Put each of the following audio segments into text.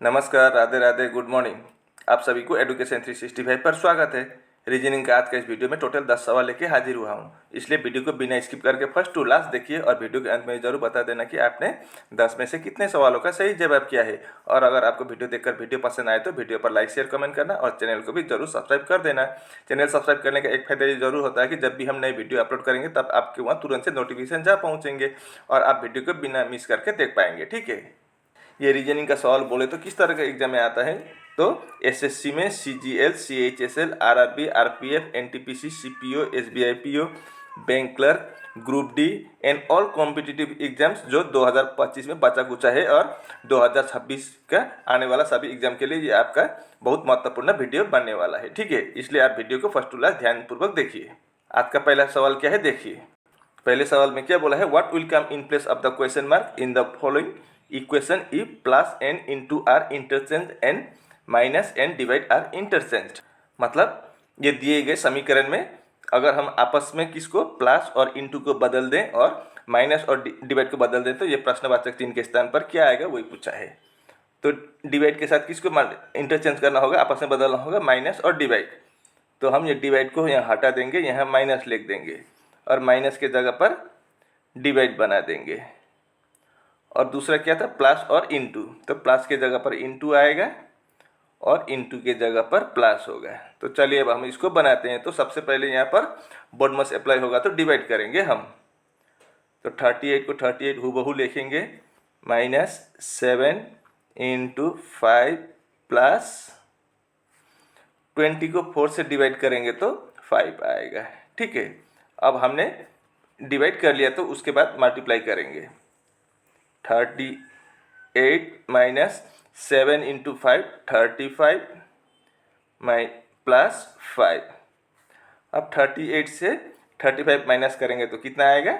नमस्कार, Radhe Radhe, good morning. आप सभी को एडुकेशन 365 पर स्वागत है। रीजनिंग का आज का इस वीडियो में टोटल 10 सवाल लेके हाजिर हुआ हूँ, इसलिए वीडियो को बिना स्किप करके फर्स्ट टू लास्ट देखिए और वीडियो के अंत में जरूर बता देना कि आपने 10 में से कितने सवालों का सही जवाब किया है। और अगर आपको वीडियो देखकर वीडियो पसंद आए तो वीडियो पर लाइक शेयर कमेंट करना और चैनल को भी जरूर सब्सक्राइब कर देना। चैनल सब्सक्राइब करने का एक फायदा ये जरूर होता है कि जब भी हम नई वीडियो अपलोड करेंगे तब आपके वहाँ तुरंत से नोटिफिकेशन जा पहुँचेंगे और आप वीडियो को बिना मिस करके देख पाएंगे। ठीक है, ये रीजनिंग का सवाल बोले तो किस तरह का एग्जाम में आता है, तो एसएससी में CGL, CHSL, RRB, RPF, NTPC, CPO, SBI PO, bank clerk, group D and all competitive exams जो 2025 में बचा कुचा है और 2026 का आने वाला सभी एग्जाम के लिए ये आपका बहुत महत्वपूर्ण वीडियो बनने वाला है। ठीक है, इसलिए आप वीडियो को फर्स्ट टू लास्ट ध्यानपूर्वक देखिए। आज का पहला सवाल क्या है देखिए। पहले सवाल में क्या बोला है, what will come in place of the question mark in the following equation if plus and into are interchange minus and divide are आर इंटरचेंज। मतलब ये दिए गए समीकरण में अगर हम आपस में किसको प्लस और इंटू को बदल दें और माइनस और डिवाइड को बदल दें तो ये प्रश्नवाचक चिन्ह के स्थान पर क्या आएगा वही पूछा है। तो डिवाइड के साथ किसको इंटरचेंज करना होगा, आपस में बदलना होगा माइनस और डिवाइड। तो हम ये डिवाइड को यहाँ हटा देंगे, यहाँ माइनस लिख देंगे और माइनस के जगह पर डिवाइड बना देंगे। और दूसरा क्या था, प्लस और इंटू, तो प्लस के जगह पर इंटू आएगा और इंटू के जगह पर प्लस होगा। तो चलिए अब हम इसको बनाते हैं। तो सबसे पहले यहाँ पर बोर्ड मस्ट अप्लाई होगा तो डिवाइड करेंगे हम। तो 38 को 38 हूबहू लिखेंगे, माइनस 7 इंटू 5 प्लस 20 को 4 से डिवाइड करेंगे तो 5 आएगा। ठीक है, अब हमने डिवाइड कर लिया तो उसके बाद मल्टीप्लाई करेंगे। 38 माइनस 7 इंटू 5 35 प्लस 5। अब 38 से 35 माइनस करेंगे तो कितना आएगा,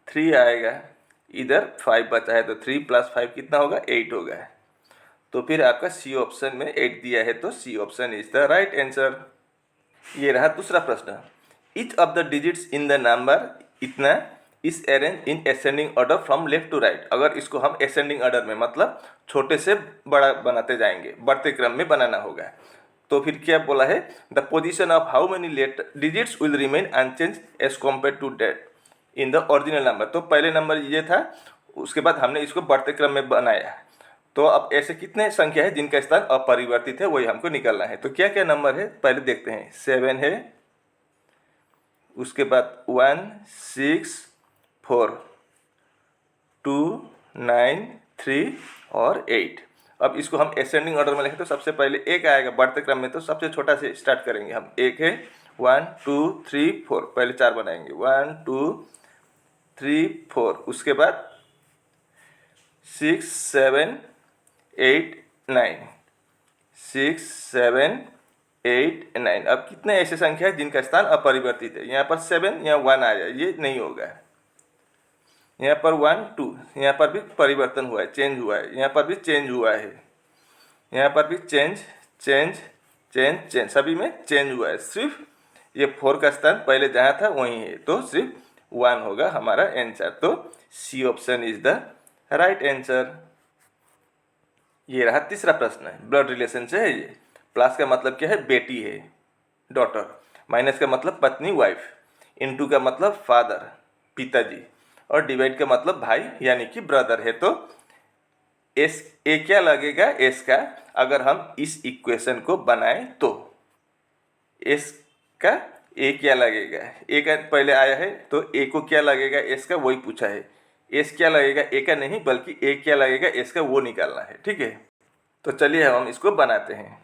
3 आएगा। इधर 5 बचा है तो 3 प्लस 5 कितना होगा, 8 होगा। तो फिर आपका सी ऑप्शन में 8 दिया है तो C option is the right answer. ये रहा दूसरा प्रश्न। Each of the digits in the number इतना is arrange in ascending order from left to right. अगर इसको हम असेंडिंग ऑर्डर में मतलब छोटे से बड़ा बनाते जाएंगे, बढ़ते क्रम में बनाना होगा। तो फिर क्या बोला है, the position of how many letter digits will remain unchanged as compared to that in the original number. तो पहले नंबर ये था, उसके बाद हमने इसको बढ़ते क्रम में बनाया। तो अब ऐसे कितने संख्या है जिनका स्थान अपरिवर्तित है, वही हमको निकालना है। तो क्या क्या नंबर है पहले देखते हैं। 7 है, उसके बाद 1 6 4 2 9 3 और 8। अब इसको हम असेंडिंग ऑर्डर में लिखें तो सबसे पहले 1 आएगा, बढ़ते क्रम में तो सबसे छोटा से स्टार्ट करेंगे हम। 1 है, 1 2 3 4, पहले 4 बनाएंगे, 1 2 3 4। उसके बाद 6 7 8 9, 6 7 8 9। अब कितने ऐसे संख्या है जिनका स्थान अपरिवर्तित है। यहाँ पर 7, यहाँ 1 आया, ये नहीं होगा। यहाँ पर 1 2, यहाँ पर भी परिवर्तन हुआ है, चेंज हुआ है। यहाँ पर भी चेंज हुआ है, यहाँ पर भी चेंज चेंज चेंज चेंज, सभी में चेंज हुआ है। सिर्फ ये 4 का स्थान पहले जहाँ था वहीं है, तो सिर्फ 1 होगा हमारा आंसर। तो C option is the right answer. ये रहा तीसरा प्रश्न है, ब्लड रिलेशन से है ये। प्लस का मतलब क्या है, बेटी है, डॉटर। माइनस का मतलब पत्नी, वाइफ। इनटू का मतलब फादर, पिताजी। और डिवाइड का मतलब भाई यानी कि ब्रदर है। तो एस ए क्या लगेगा, एस का अगर हम इस इक्वेशन को बनाएं तो एस का ए क्या लगेगा, ए का पहले आया है तो ए को क्या लगेगा एस का, वही पूछा है। एस क्या लगेगा ए का नहीं, बल्कि ए क्या लगेगा एस का, वो निकालना है। ठीक है, तो चलिए हम इसको बनाते हैं।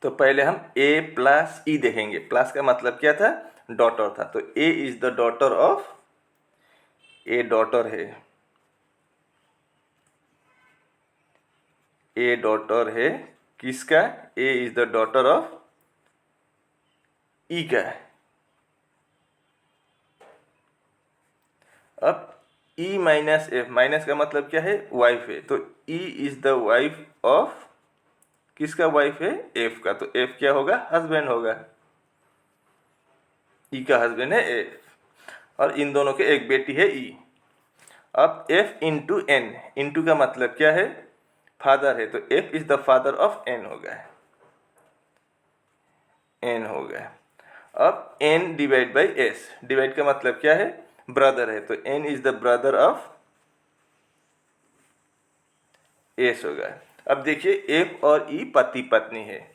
तो पहले हम ए प्लस ई देखेंगे। प्लस का मतलब क्या था, डॉटर था। तो A is the daughter of, A daughter है, ए डॉटर है किसका, A is the daughter of E का। अब ई माइनस एफ, माइनस का मतलब क्या है, वाइफ है। तो E is the wife of, किसका वाइफ है, एफ का। तो एफ क्या होगा, हस्बैंड होगा। ई का हस्बैंड है एफ, और इन दोनों के एक बेटी है ई। अब एफ इंटू एन, इंटू का मतलब क्या है, फादर है, तो F is the father of N हो गया, N हो गया। अब N divide by S, divide का मतलब क्या है, ब्रदर है, तो N is the brother of S हो गया। अब देखिए F और E पति पत्नी है,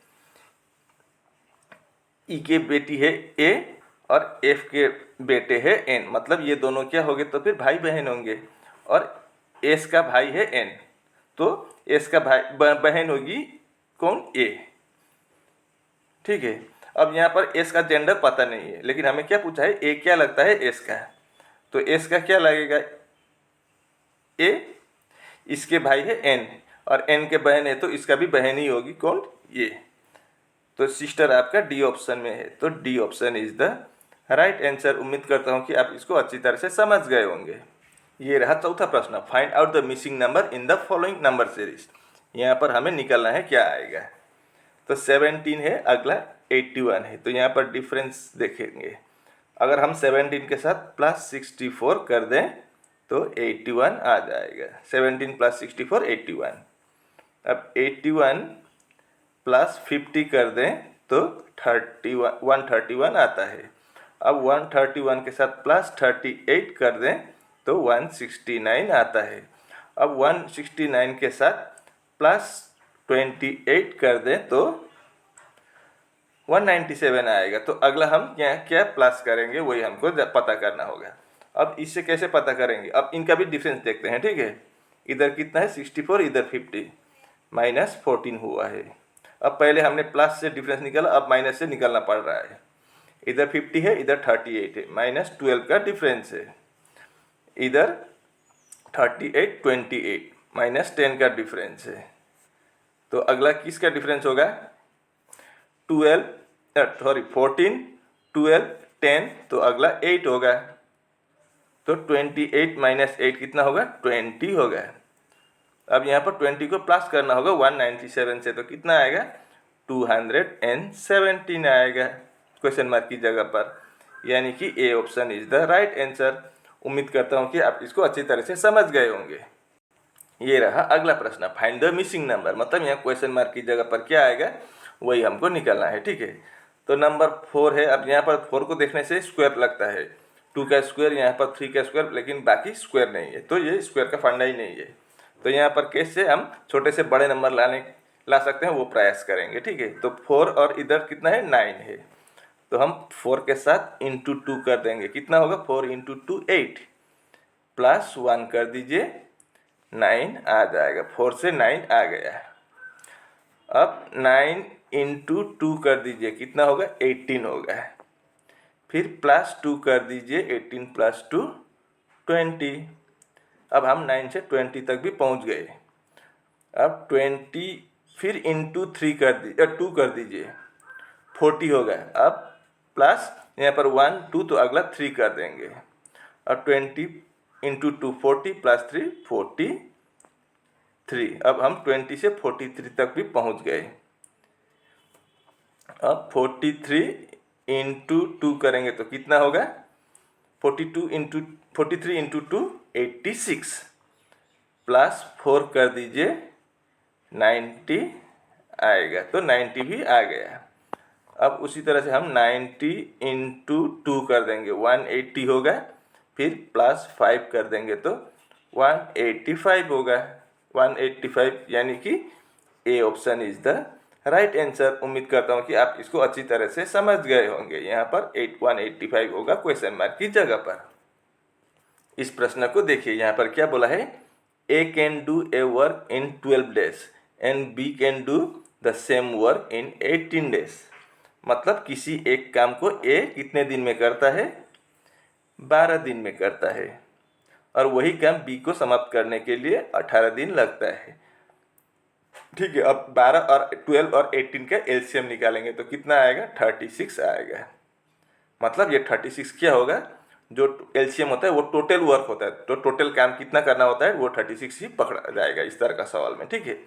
E के बेटी है A और F के बेटे है N, मतलब ये दोनों क्या हो गए, तो फिर भाई बहन होंगे। और S का भाई है N, तो S का भाई बहन होगी कौन, A। ठीक है। अब यहाँ पर S का जेंडर पता नहीं है, लेकिन हमें क्या पूछा है, A क्या लगता है S का, तो S का क्या लगेगा, A। इसके भाई है N और N के बहन है, तो इसका भी बहन ही होगी कौन, ये। तो सिस्टर आपका डी ऑप्शन में है, तो D option is the right answer. उम्मीद करता हूँ कि आप इसको अच्छी तरह से समझ गए होंगे। ये रहा चौथा प्रश्न, find out the missing number in the following number series. यहाँ पर हमें निकलना है क्या आएगा, तो 17 है, अगला 81 है, तो यहाँ पर डिफरेंस देखेंगे। अगर हम 17 के साथ प्लस 64 कर दें तो 81 आ जाएगा। 17 प्लस 64 81। अब 81 प्लस 50 कर दें तो 131 आता है। अब 131 के साथ प्लस 38 कर दें तो 169 आता है। अब 169 के साथ प्लस 28 कर दें तो 197 आएगा। तो अगला हम क्या क्या प्लस करेंगे वही हमको पता करना होगा। अब इससे कैसे पता करेंगे, अब इनका भी डिफरेंस देखते हैं। ठीक है, इधर कितना है 64, इधर 50, माइनस 14 हुआ है। अब पहले हमने प्लस से डिफरेंस निकाला, अब माइनस से निकालना पड़ रहा है। इधर 50 है, इधर 38 है, माइनस 12 का डिफरेंस है। इधर 38 28 माइनस 10 का डिफरेंस है। तो अगला किसका डिफरेंस होगा, 14 12 10, तो अगला 8 होगा। तो 28 माइनस 8 कितना होगा, 20 होगा। अब यहाँ पर 20 को प्लस करना होगा 197 से, तो कितना आएगा 217 आएगा क्वेश्चन मार्क की जगह पर, यानी कि ए option is the right answer. उम्मीद करता हूँ कि आप इसको अच्छी तरह से समझ गए होंगे। ये रहा अगला प्रश्न, फाइंड द मिसिंग नंबर, मतलब यहाँ क्वेश्चन मार्क की जगह पर क्या आएगा वही हमको निकालना है। ठीक है, तो नंबर 4 है। अब यहाँ पर 4 को देखने से स्क्वायर लगता है, 2 का स्क्वायर, यहाँ पर 3 का स्क्वायर, लेकिन बाकी स्क्वायर नहीं है, तो ये स्क्वायर का फंडा ही नहीं है। तो यहाँ पर कैसे हम छोटे से बड़े नंबर ला सकते हैं वो प्रयास करेंगे। ठीक है, तो 4 और इधर कितना है 9 है, तो हम 4 के साथ इंटू 2 कर देंगे, कितना होगा 4 इंटू 2 8, प्लस 1 कर दीजिए 9 आ जाएगा। 4 से 9 आ गया। अब 9 इंटू 2 कर दीजिए, कितना होगा 18 होगा। फिर प्लस 2 कर दीजिए, 18 प्लस 2 20। अब हम 9 से 20 तक भी पहुंच गए। अब 20 फिर इंटू 3 कर दीजिए, 2 कर दीजिए, 40 होगा। अब प्लस यहाँ पर 1 2, तो अगला 3 कर देंगे। अब 20 इंटू 2 40, प्लस 3 43। अब हम 20 से 43 तक भी पहुँच गए। अब 43 इंटू 2 करेंगे तो कितना होगा 43 इंटू 2 86, प्लस 4 कर दीजिए 90 आएगा, तो 90 भी आ गया। अब उसी तरह से हम 90 इंटू 2 कर देंगे, 180 होगा। फिर प्लस 5 कर देंगे तो 185 होगा। 185 यानी कि ए option is the right answer. उम्मीद करता हूँ कि आप इसको अच्छी तरह से समझ गए होंगे। यहाँ पर 185 होगा क्वेश्चन मार्क की जगह पर। इस प्रश्न को देखिए, यहाँ पर क्या बोला है, A can do a work in 12 days and B can do the same work in 18 days। मतलब किसी एक काम को ए कितने दिन में करता है, 12 दिन में करता है, और वही काम बी को समाप्त करने के लिए 18 दिन लगता है। ठीक है, अब 12 और 12 और 18 का एलसीएम निकालेंगे तो कितना आएगा 36 आएगा। मतलब ये 36 क्या होगा, जो एलसीएम होता है वो टोटल वर्क होता है, तो टोटल काम कितना करना होता है वो 36 ही पकड़ा जाएगा इस तरह का सवाल में। ठीक है,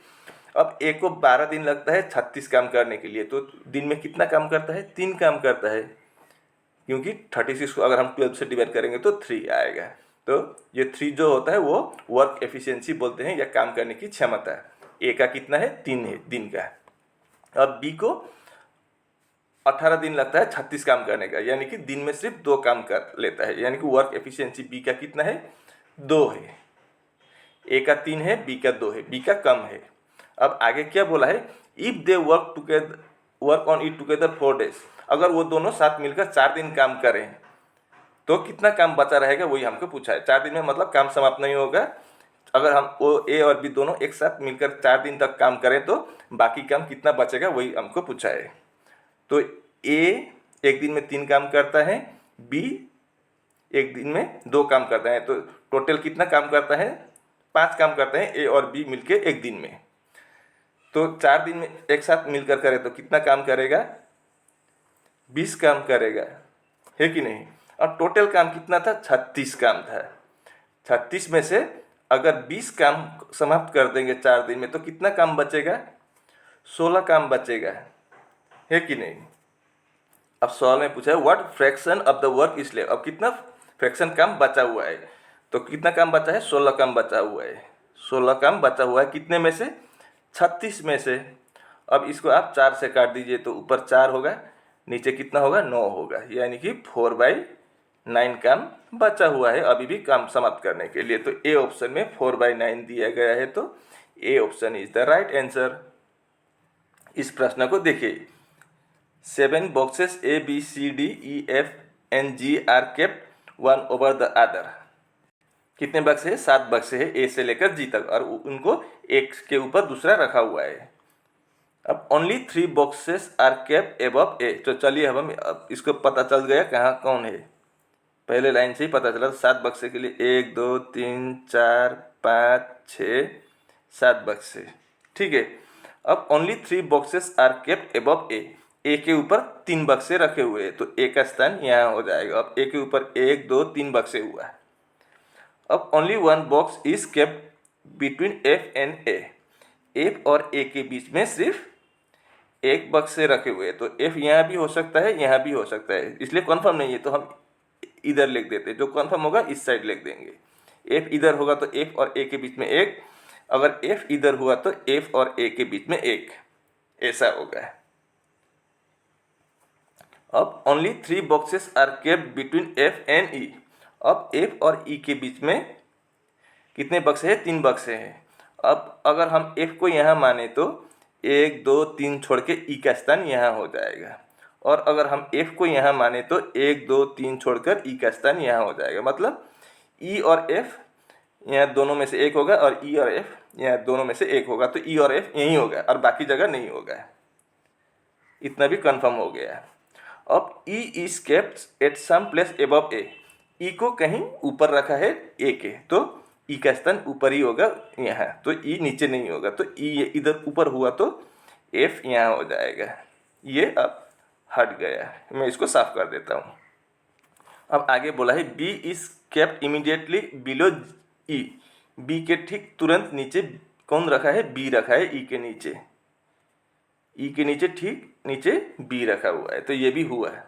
अब ए को 12 दिन लगता है 36 काम करने के लिए, तो दिन में कितना काम करता है 3 काम करता है, क्योंकि 36 को अगर हम 12 से डिवाइड करेंगे तो 3 आएगा। तो ये 3 जो होता है वो वर्क एफिशिएंसी बोलते हैं, या काम करने की क्षमता है। ए का कितना है 3 है दिन का। अब बी को 18 दिन लगता है 36 काम करने का, यानी कि दिन में सिर्फ 2 काम कर लेता है, यानी कि वर्क एफिशिएंसी बी का कितना है 2 है। ए का 3 है, बी का 2 है, बी का कम है। अब आगे क्या बोला है, if they work on it together 4 days, अगर वो दोनों साथ मिलकर 4 दिन काम करें तो कितना काम बचा रहेगा वही हमको पूछा है। 4 दिन में मतलब काम समाप्त नहीं होगा। अगर हम वो ए और बी दोनों एक साथ मिलकर 4 दिन तक काम करें तो बाकी काम कितना बचेगा वही हमको पूछा है। तो ए एक दिन में 3 काम करता है, बी एक दिन में 2 काम करता है, तो टोटल कितना काम करता है 5 काम करते हैं ए और बी मिलके एक दिन में। तो 4 दिन में एक साथ मिलकर करे तो कितना काम करेगा 20 काम करेगा, है कि नहीं। और टोटल काम कितना था 36 काम था। 36 में से अगर 20 काम समाप्त कर देंगे 4 दिन में तो कितना काम बचेगा 16 काम बचेगा, है कि नहीं। अब सवाल में पूछा है what fraction of the work is left, अब कितना फ्रैक्शन काम बचा हुआ है, तो कितना काम बचा है 16 काम बचा हुआ है। 16 काम बचा हुआ है कितने में से 36 में से। अब इसको आप 4 से काट दीजिए तो ऊपर 4 होगा, नीचे कितना होगा 9 होगा, यानी कि 4/9 काम बचा हुआ है अभी भी काम समाप्त करने के लिए। तो ए ऑप्शन में 4/9 दिया गया है, तो A option is the right answer. इस प्रश्न को देखिए, 7 boxes A B C D E F and G are kept one over the other. कितने बक्स है 7 बक्स है ए से लेकर जी तक, और उनको एक के ऊपर दूसरा रखा हुआ है। अब only 3 boxes are kept above A, तो चलिए हम अब इसको पता चल गया कहाँ कौन है, पहले लाइन से ही पता चला। 7 बक्से के लिए 1 2 3 4 5 6 7 बक्से, ठीक है। अब only 3 boxes are kept above A के ऊपर 3 बक्से रखे हुए हैं, तो ए का स्थान यहाँ हो जाएगा। अब ए के ऊपर 1 2 3 बक्से हुआ है। अब only 1 box is kept between F and A, F और ए के बीच में सिर्फ एक बक्से रखे हुए हैं, तो एफ यहाँ भी हो सकता है यहाँ भी हो सकता है, इसलिए कन्फर्म नहीं है तो हम इधर लिख देते हैं। जो कन्फर्म होगा इस साइड लिख देंगे। एफ इधर होगा तो एफ और ए के बीच में 1, अगर एफ इधर हुआ तो एफ और ए के बीच में 1, ऐसा होगा। अब only 3 boxes are kept between F and E, अब एफ और ई के बीच में कितने बक्से हैं 3 बक्से हैं। अब अगर हम एफ को यहाँ माने तो 1 2 3 छोड़ के ई का स्थान यहाँ हो जाएगा, और अगर हम एफ को यहाँ माने तो 1 2 3 छोड़कर ई का स्थान यहाँ हो जाएगा। मतलब ई और एफ यहाँ दोनों में से एक होगा और ई और एफ यहाँ दोनों में से एक होगा, तो ई और एफ यहीं होगा और बाकी जगह नहीं होगा। इतना भी कंफर्म हो गया। अब E is kept at some place above A, E को कहीं ऊपर रखा है ए के, तो ई का स्थान ऊपर ही होगा यहाँ, तो ई नीचे नहीं होगा, तो ई इधर ऊपर हुआ तो एफ यहाँ हो जाएगा। ये अब हट गया, मैं इसको साफ कर देता हूँ। अब आगे बोला है B is kept immediately below E, B के ठीक तुरंत नीचे कौन रखा है बी रखा है, ई के नीचे, ई के नीचे ठीक नीचे बी रखा हुआ है, तो ये भी हुआ है।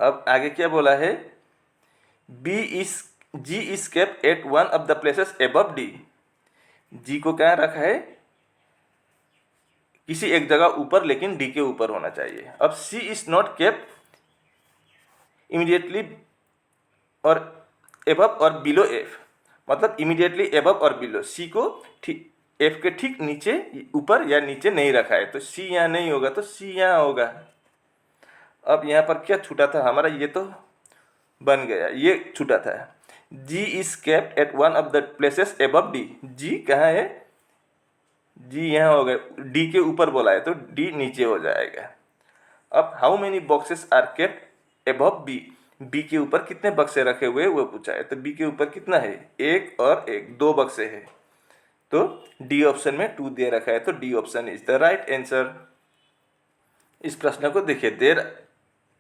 अब आगे क्या बोला है, G is kept at one of the places above D, G को क्या रखा है किसी एक जगह ऊपर, लेकिन डी के ऊपर होना चाहिए। अब सी इज नॉट केप्ट इमीडिएटली और एबव और बिलो एफ, मतलब इमीडिएटली एबव और बिलो, सी को ठीक एफ के ठीक नीचे ऊपर या नीचे नहीं रखा है, तो सी यहाँ नहीं होगा तो सी यहाँ होगा। अब यहाँ पर क्या छूटा था हमारा, ये तो बन गया, ये छूटा था। G is kept at one of the places above D, G कहाँ है जी यहाँ होगा, डी के ऊपर बोला है तो डी नीचे हो जाएगा। अब how many boxes are kept above B, B के ऊपर कितने बक्से रखे हुए वो पूछा है, तो बी के ऊपर कितना है 1 और 1, 2 बक्से है, तो डी ऑप्शन में 2 दे रखा है, तो D option is the right answer. इस प्रश्न को देखिए, there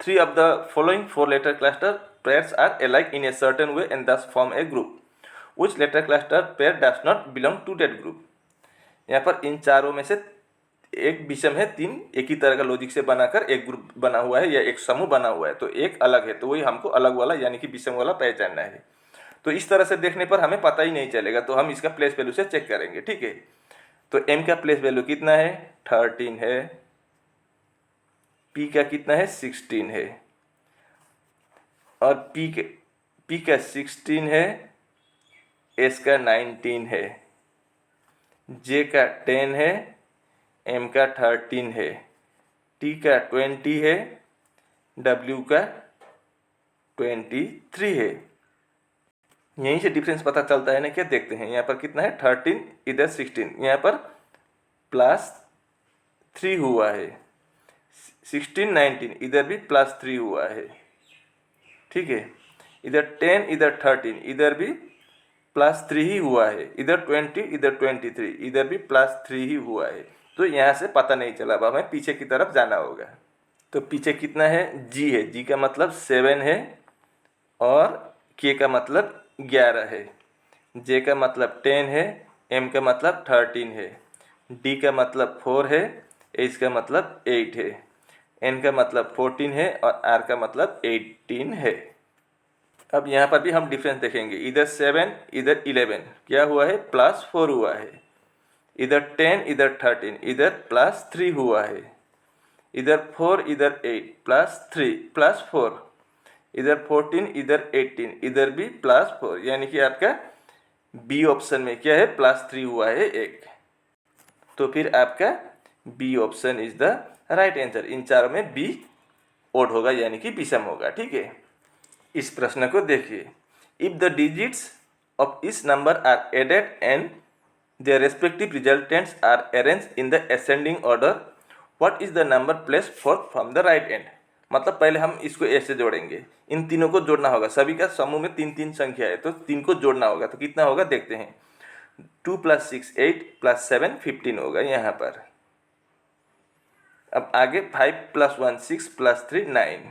3 of the following 4 letter cluster pairs are alike in a certain way and thus form a group. Which letter cluster pair does not belong to that group? यहाँ पर इन चारों में से एक विषम है, 3 एक ही तरह का लॉजिक से बनाकर एक ग्रुप बना हुआ है या एक समूह बना हुआ है, तो एक अलग है, तो वही हमको अलग वाला यानी कि विषम वाला पहचानना है। तो इस तरह से देखने पर हमें पता ही नहीं चलेगा, तो हम इसका प्लेस वैल्यू से चेक करेंगे, ठीक है। तो m का प्लेस वैल्यू कितना है 13 है, p का कितना है 16 है, और p का 16 है, s का 19 है, j का 10 है, m का 13 है, t का 20 है, w का 23 है। यहीं से डिफरेंस पता चलता है ना, क्या देखते हैं यहाँ पर कितना है 13, इधर 16, यहाँ पर +3 हुआ है, 16 19, इधर भी +3 हुआ है, ठीक है। इधर 10, इधर 13, इधर भी +3 ही हुआ है, इधर 20, इधर 23, इधर भी +3 ही हुआ है। तो यहाँ से पता नहीं चला, अब हमें पीछे की तरफ जाना होगा। तो पीछे कितना है g है, g का मतलब 7 है, और k का मतलब 11 है, j का मतलब 10 है, m का मतलब 13 है, d का मतलब 4 है, h का मतलब 8 है, n का मतलब 14 है, और r का मतलब 18 है। अब यहाँ पर भी हम डिफरेंस देखेंगे, इधर 7, इधर 11, क्या हुआ है +4 हुआ है, इधर 10, इधर 13, इधर +3 हुआ है, इधर 4, इधर 8, +3 +4, इधर 14, इधर 18, इधर भी +4, यानी कि आपका बी ऑप्शन में क्या है +3 हुआ है एक। तो फिर आपका B option is the right answer. इन चारों में बी ओड होगा, यानी कि विषम होगा, ठीक है। इस प्रश्न को देखिए, इफ द डिजिट्स ऑफ इस number are added and their respective resultants are arrange in the ascending order, what is the number place fourth from the right end. मतलब पहले हम इसको ऐसे जोड़ेंगे, इन तीनों को जोड़ना होगा, सभी का समूह में 3 संख्या है, तो 3 को जोड़ना होगा, तो कितना होगा देखते हैं। 2 + 6 8 + 7 15 होगा यहाँ पर। अब आगे 5 + 1 6 + 3 9,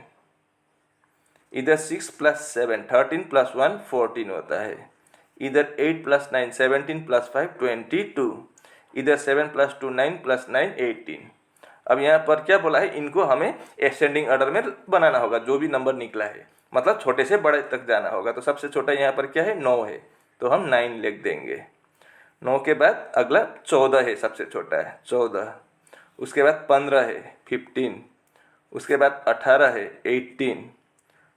इधर 6 + 7 13 + 1 14 होता है, इधर 8 + 9 17 + 5 22, इधर 7 + 2 9 + 9 18। अब यहाँ पर क्या बोला है, इनको हमें एसेंडिंग ऑर्डर में बनाना होगा, जो भी नंबर निकला है, मतलब छोटे से बड़े तक जाना होगा। तो सबसे छोटा यहाँ पर क्या है 9 है, तो हम 9 लिख देंगे। 9 के बाद अगला 14 है, सबसे छोटा है 14, उसके बाद 15 है 15, उसके बाद 18 है 18,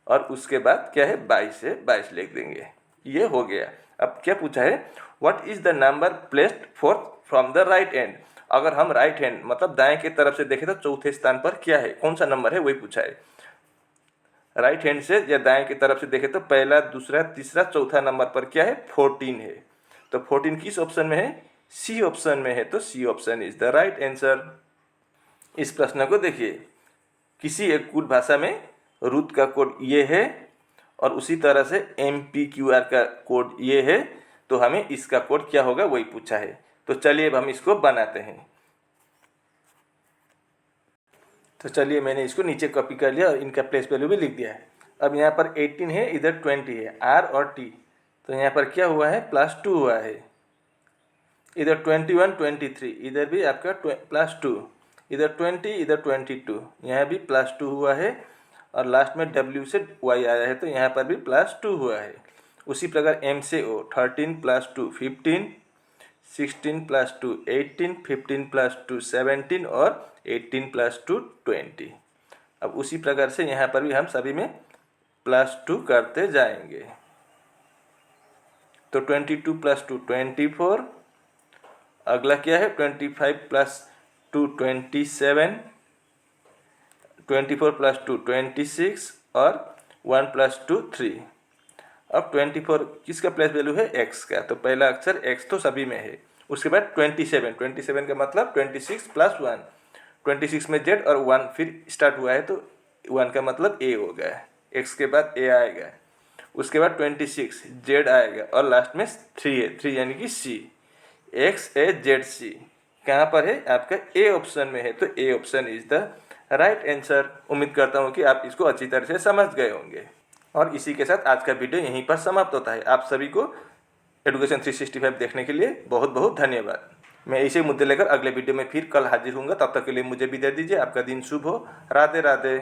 और उसके बाद क्या है 22 है 22 लिख देंगे। ये हो गया। अब क्या पूछा है, what is the number placed fourth from the right and. अगर हम राइट हैंड मतलब दाएं की तरफ से देखें तो चौथे स्थान पर क्या है, कौन सा नंबर है, वही पूछा है। राइट हैंड से या दाएं की तरफ से देखें तो पहला, दूसरा, तीसरा, चौथा नंबर पर क्या है 14 है। तो 14 किस ऑप्शन में है, सी ऑप्शन में है, तो C option is the right answer. इस प्रश्न को देखिए, किसी एक कोड भाषा में रूट का कोड ये है, और उसी तरह से MPQR का कोड ये है, तो हमें इसका कोड क्या होगा वही पूछा है। तो चलिए अब हम इसको बनाते हैं। तो चलिए मैंने इसको नीचे कॉपी कर लिया और इनका प्लेस वैल्यू भी लिख दिया है। अब यहाँ पर 18 है, इधर 20 है, R और T, तो यहाँ पर क्या हुआ है +2 हुआ है, इधर 21 23, इधर भी आपका +2, इधर 20, इधर 22, यहाँ भी +2 हुआ है, और लास्ट में W से Y आया है, तो यहाँ पर भी +2 हुआ है। उसी प्रकार M से O 13 + 2 15, 16 + 2 18, 15 + 2 17, और 18 + 2 20। अब उसी प्रकार से यहाँ पर भी हम सभी में +2 करते जाएंगे। तो 22 + 2 24, अगला क्या है 25 + 2 27, 24 + 2 26, और 1 + 2 3। अब 24 किसका प्लेस वैल्यू है, x का, तो पहला अक्षर x तो सभी में है। उसके बाद 27, 27 का मतलब 26 + 1, 26 में z और 1 फिर स्टार्ट हुआ है, तो 1 का मतलब a होगा, x के बाद a आएगा, उसके बाद 26 z आएगा, और लास्ट में 3 है, 3 यानी कि c, x a z c कहाँ पर है आपका a ऑप्शन में है, तो a option is the right answer. उम्मीद करता हूँ कि आप इसको अच्छी तरह से समझ गए होंगे। और इसी के साथ आज का वीडियो यहीं पर समाप्त होता है। आप सभी को एडुकेशन 365 देखने के लिए बहुत बहुत धन्यवाद। मैं ऐसे मुद्दे लेकर अगले वीडियो में फिर कल हाजिर हूँगा। तब तक के लिए मुझे विदाई दीजिए। आपका दिन शुभ हो। राधे राधे।